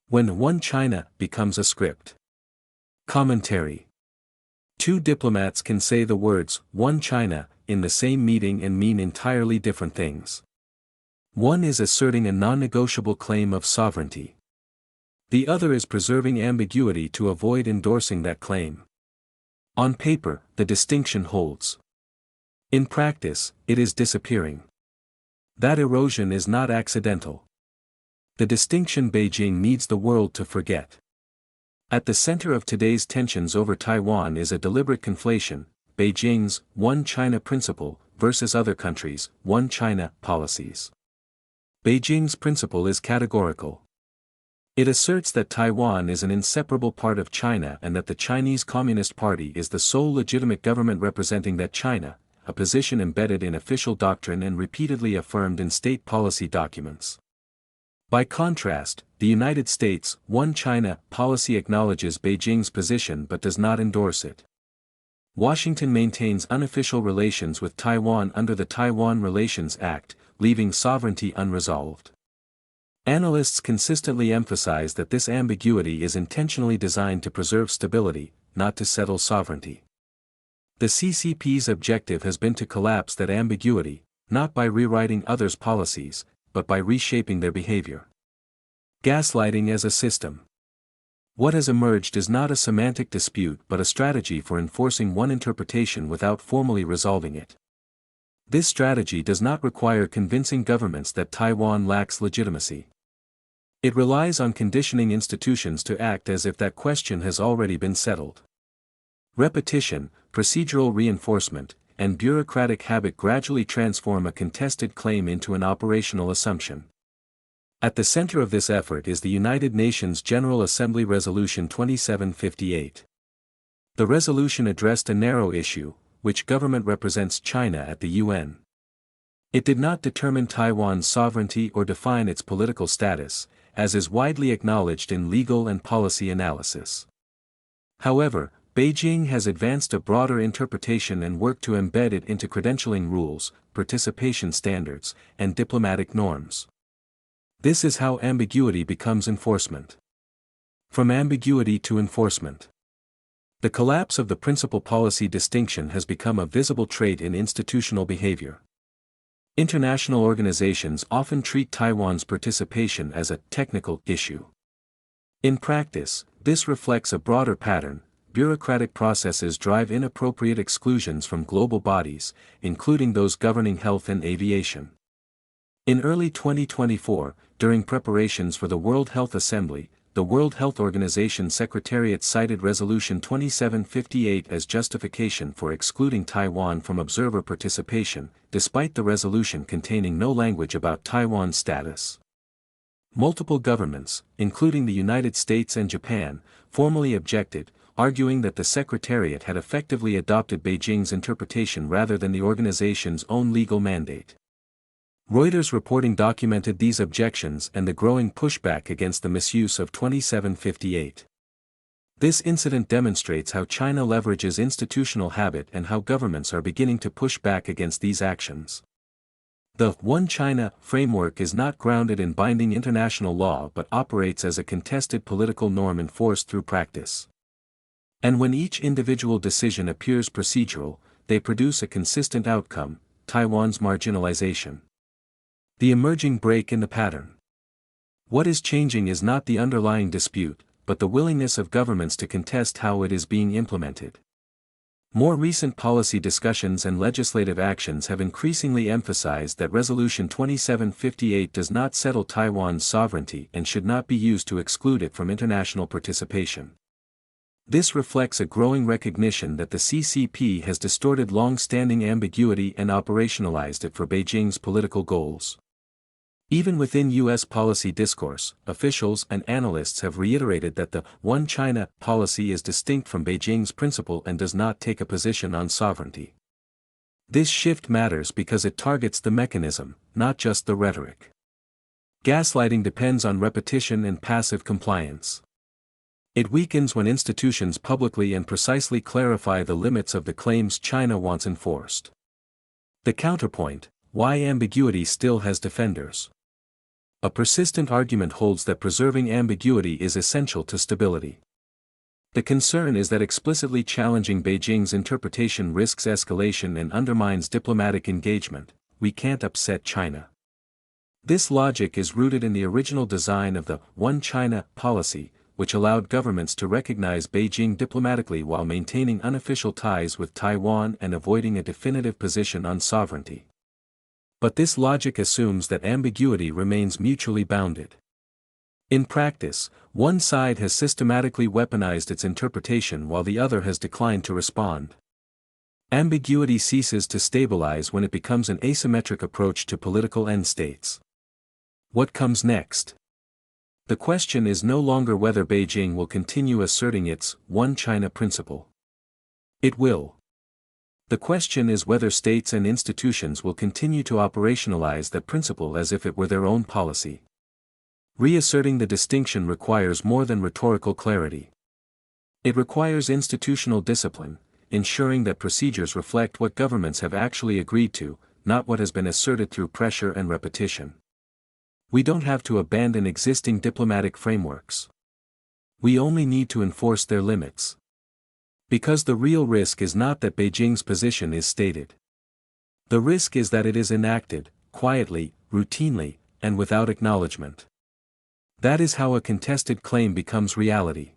When One China becomes a script. Commentary. Two diplomats can say the words, One China, in the same meeting and mean entirely different things. One is asserting a non-negotiable claim of sovereignty. The other is preserving ambiguity to avoid endorsing that claim. On paper, the distinction holds. In practice, it is disappearing. That erosion is not accidental. The distinction Beijing needs the world to forget. At the center of today's tensions over Taiwan is a deliberate conflation, Beijing's One China principle versus other countries' One China policies. Beijing's principle is categorical. It asserts that Taiwan is an inseparable part of China and that the Chinese Communist Party is the sole legitimate government representing that China, a position embedded in official doctrine and repeatedly affirmed in state policy documents. By contrast, the United States' One China policy acknowledges Beijing's position but does not endorse it. Washington maintains unofficial relations with Taiwan under the Taiwan Relations Act, leaving sovereignty unresolved. Analysts consistently emphasize that this ambiguity is intentionally designed to preserve stability, not to settle sovereignty. The CCP's objective has been to collapse that ambiguity, not by rewriting others' policies, but by reshaping their behavior. Gaslighting as a system. What has emerged is not a semantic dispute but a strategy for enforcing one interpretation without formally resolving it. This strategy does not require convincing governments that Taiwan lacks legitimacy. It relies on conditioning institutions to act as if that question has already been settled. Repetition, procedural reinforcement, and bureaucratic habit gradually transform a contested claim into an operational assumption. At the center of this effort is the United Nations General Assembly Resolution 2758. The resolution addressed a narrow issue, which government represents China at the UN. It did not determine Taiwan's sovereignty or define its political status, as is widely acknowledged in legal and policy analysis. However, Beijing has advanced a broader interpretation and worked to embed it into credentialing rules, participation standards, and diplomatic norms. This is how ambiguity becomes enforcement. From ambiguity to enforcement. The collapse of the principal policy distinction has become a visible trait in institutional behavior. International organizations often treat Taiwan's participation as a technical issue. In practice, this reflects a broader pattern. Bureaucratic processes drive inappropriate exclusions from global bodies, including those governing health and aviation. In early 2024, during preparations for the World Health Assembly, the World Health Organization Secretariat cited Resolution 2758 as justification for excluding Taiwan from observer participation, despite the resolution containing no language about Taiwan's status. Multiple governments, including the United States and Japan, formally objected, arguing that the Secretariat had effectively adopted Beijing's interpretation rather than the organization's own legal mandate. Reuters reporting documented these objections and the growing pushback against the misuse of 2758. This incident demonstrates how China leverages institutional habit and how governments are beginning to push back against these actions. The One China framework is not grounded in binding international law but operates as a contested political norm enforced through practice. And when each individual decision appears procedural, they produce a consistent outcome: Taiwan's marginalization. The emerging break in the pattern. What is changing is not the underlying dispute, but the willingness of governments to contest how it is being implemented. More recent policy discussions and legislative actions have increasingly emphasized that Resolution 2758 does not settle Taiwan's sovereignty and should not be used to exclude it from international participation. This reflects a growing recognition that the CCP has distorted long-standing ambiguity and operationalized it for Beijing's political goals. Even within U.S. policy discourse, officials and analysts have reiterated that the One China policy is distinct from Beijing's principle and does not take a position on sovereignty. This shift matters because it targets the mechanism, not just the rhetoric. Gaslighting depends on repetition and passive compliance. It weakens when institutions publicly and precisely clarify the limits of the claims China wants enforced. The counterpoint: why ambiguity still has defenders. A persistent argument holds that preserving ambiguity is essential to stability. The concern is that explicitly challenging Beijing's interpretation risks escalation and undermines diplomatic engagement. We can't upset China. This logic is rooted in the original design of the One China policy, which allowed governments to recognize Beijing diplomatically while maintaining unofficial ties with Taiwan and avoiding a definitive position on sovereignty. But this logic assumes that ambiguity remains mutually bounded. In practice, one side has systematically weaponized its interpretation while the other has declined to respond. Ambiguity ceases to stabilize when it becomes an asymmetric approach to political end states. What comes next? The question is no longer whether Beijing will continue asserting its One China principle. It will. The question is whether states and institutions will continue to operationalize that principle as if it were their own policy. Reasserting the distinction requires more than rhetorical clarity. It requires institutional discipline, ensuring that procedures reflect what governments have actually agreed to, not what has been asserted through pressure and repetition. We don't have to abandon existing diplomatic frameworks. We only need to enforce their limits. Because the real risk is not that Beijing's position is stated. The risk is that it is enacted, quietly, routinely, and without acknowledgement. That is how a contested claim becomes reality.